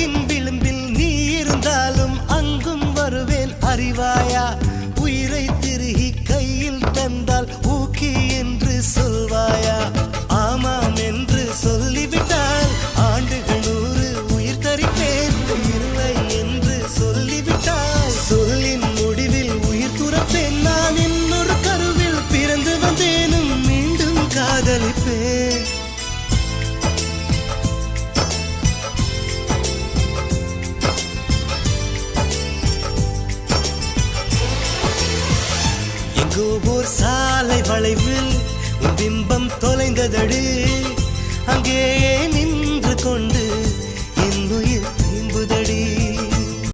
உலகின் விளிம்பில் நீ இருந்தாலும் அங்கும் வருவேன் அறிவாயா உயிரை திருகி கையில் தந்தால் ஊக்கி என்று சொல்வாயா ஆமாம் என்று சொல்லிவிட்டால் ஆண்டுகள் 100 உயிர் தரிப்பேன் இல்லை என்று சொல்லிவிட்டால் சொல்லின் முடிவில் உயிர் துறப்பேன் நான் இன்னொரு கருவில் பிறந்து வந்தேனும் மீண்டும் காதலிப்பேன் ஓர் சாலை வளைவில் உன் பிம்பம் தொலைந்ததடு அங்கே நின்று கொண்டு